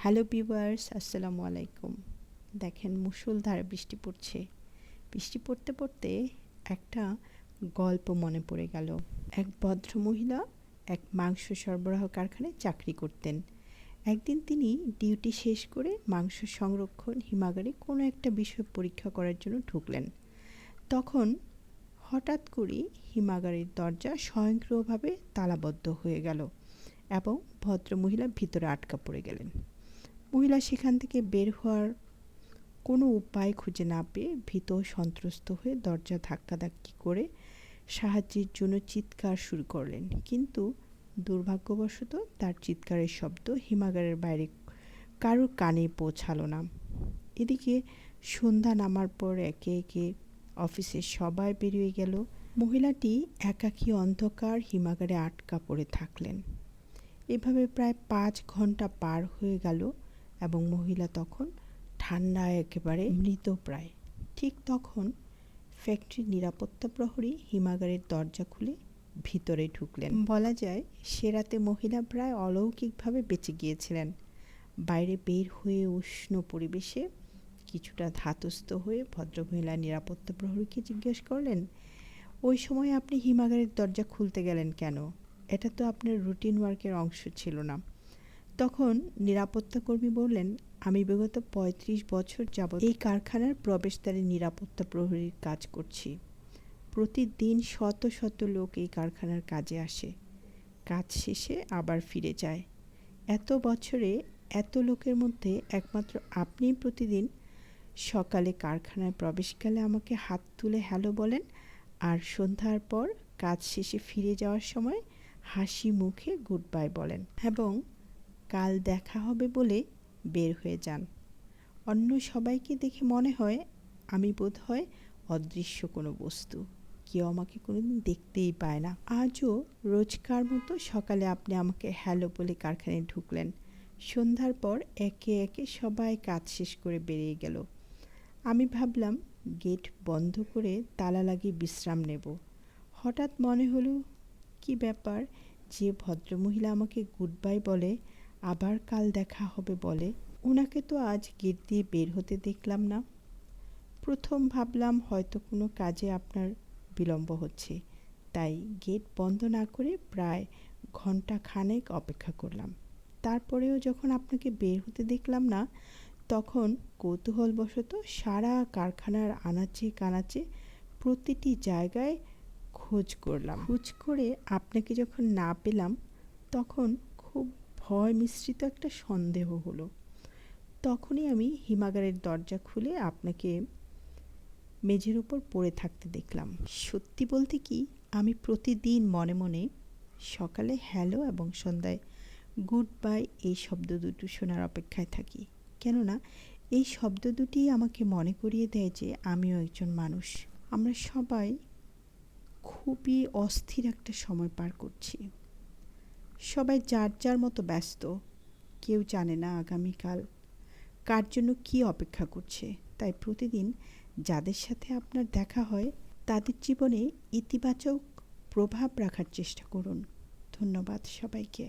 Hello viewers, আসসালামু আলাইকুম। দেখেন মুষলধারে বৃষ্টি পড়ছে। বৃষ্টি পড়তে পড়তে একটা গল্প মনে পড়ে গেল। এক ভদ্রমহিলা এক মাংস সরবরাহ কারখানায় চাকরি করতেন। একদিন তিনি ডিউটি শেষ করে মাংস সংরক্ষণ হিমাগারে কোনো একটা বিষয় পরীক্ষা করার জন্য ঢুকলেন। তখন হঠাৎ করেই হিমাগারের দরজা স্বয়ংক্রিয়ভাবে তালাবদ্ধ হয়ে গেল এবং ভদ্রমহিলা ভিতরে আটকা পড়ে গেলেন। মহিলা সেখান থেকে বের হওয়ার কোনো উপায় খুঁজে না পেয়ে ভীত সন্ত্রস্ত হয়ে দরজা ধাক্কাধাক্কি করে সাহায্যের জন্য চিৎকার শুরু করলেন, কিন্তু দুর্ভাগ্যবশত তার চিৎকারের শব্দ হিমাগারের বাইরে কারোর কানে পৌঁছালো না। এদিকে সন্ধ্যা নামার পর একে একে অফিসের সবাই বেরিয়ে গেল। মহিলাটি একাকী অন্ধকার হিমাগারে আটকা পড়ে থাকলেন। এভাবে প্রায় 5 ঘন্টা পার হয়ে গেল এবং মহিলা তখন ঠান্ডায় একেবারে মৃতপ্রায়। ঠিক তখন ফ্যাক্টরির নিরাপত্তা প্রহরী হিমাগারের দরজা খুলে ভিতরে ঢুকলেন। বলা যায় সে রাতে মহিলা প্রায় অলৌকিকভাবে বেঁচে গিয়েছিলেন। বাইরে বের হয়ে উষ্ণ পরিবেশে কিছুটা ধাতস্থ হয়ে ভদ্রমহিলা নিরাপত্তা প্রহরীকে জিজ্ঞেস করলেন, ওই সময় আপনি হিমাগারের দরজা খুলতে গেলেন কেন? এটা তো আপনার রুটিন ওয়ার্কের অংশ ছিল না। তখন নিরাপত্তাকর্মী বললেন, আমি বিগত ৩৫ বছর যাবৎ এই কারখানার প্রবেশদ্বারে নিরাপত্তা প্রহরীর কাজ করছি। প্রতিদিন শত শত লোক এই কারখানার কাজে আসে, কাজ শেষে আবার ফিরে যায়। এত বছরে এত লোকের মধ্যে একমাত্র আপনিই প্রতিদিন সকালে কারখানায় প্রবেশকালে আমাকে হাত তুলে হ্যালো বলেন, আর সন্ধ্যার পর কাজ শেষে ফিরে যাওয়ার সময় হাসি মুখে গুড বাই বলেন এবং কাল দেখা হবে বলে বের হয়ে যান। অন্য সবাইকে দেখে মনে হয় আমি বোধহয় অদৃশ্য কোনো বস্তু, কেউ আমাকে কোনোদিন দেখতেই পায় না। আজও রোজকার মতো সকালে আপনি আমাকে হ্যালো বলে কারখানায় ঢুকলেন। সন্ধ্যার পর একে একে সবাই কাজ শেষ করে বেরিয়ে গেল। আমি ভাবলাম গেট বন্ধ করে তালা লাগিয়ে বিশ্রাম নেব। হঠাৎ মনে হলো, কি ব্যাপার, যে ভদ্রমহিলা আমাকে গুড বাই বলে আবার কাল দেখা হবে বলে, ওনাকে তো আজ গেট দিয়ে বের হতে দেখলাম না। প্রথম ভাবলাম হয়তো কোনো কাজে আপনার বিলম্ব হচ্ছে, তাই গেট বন্ধ না করে প্রায় ঘন্টা খানেক অপেক্ষা করলাম। তারপরেও যখন আপনাকে বের হতে দেখলাম না, তখন কৌতূহলবশত সারা কারখানার আনাচে কানাচে প্রতিটি জায়গায় খোঁজ করলাম। খোঁজ করে আপনাকে যখন না পেলাম, তখন খুব ভয় মিশ্রিত একটা সন্দেহ হলো। তখনই আমি হিমাগারের দরজা খুলে আপনাকে মেঝের উপর পড়ে থাকতে দেখলাম। সত্যি বলতে কি, আমি প্রতিদিন মনে মনে সকালে হ্যালো এবং সন্ধ্যায় গুড বাই এই শব্দ দুটো শোনার অপেক্ষায় থাকি, কেননা এই শব্দ দুটি আমাকে মনে করিয়ে দেয় যে আমিও একজন মানুষ। আমরা সবাই খুবই অস্থির একটা সময় পার করছি। সবাই যার যার মতো ব্যস্ত, কেউ জানে না আগামীকাল কার জন্য কী অপেক্ষা করছে। তাই প্রতিদিন যাদের সাথে আপনার দেখা হয় তাদের জীবনে ইতিবাচক প্রভাব রাখার চেষ্টা করুন। ধন্যবাদ সবাইকে।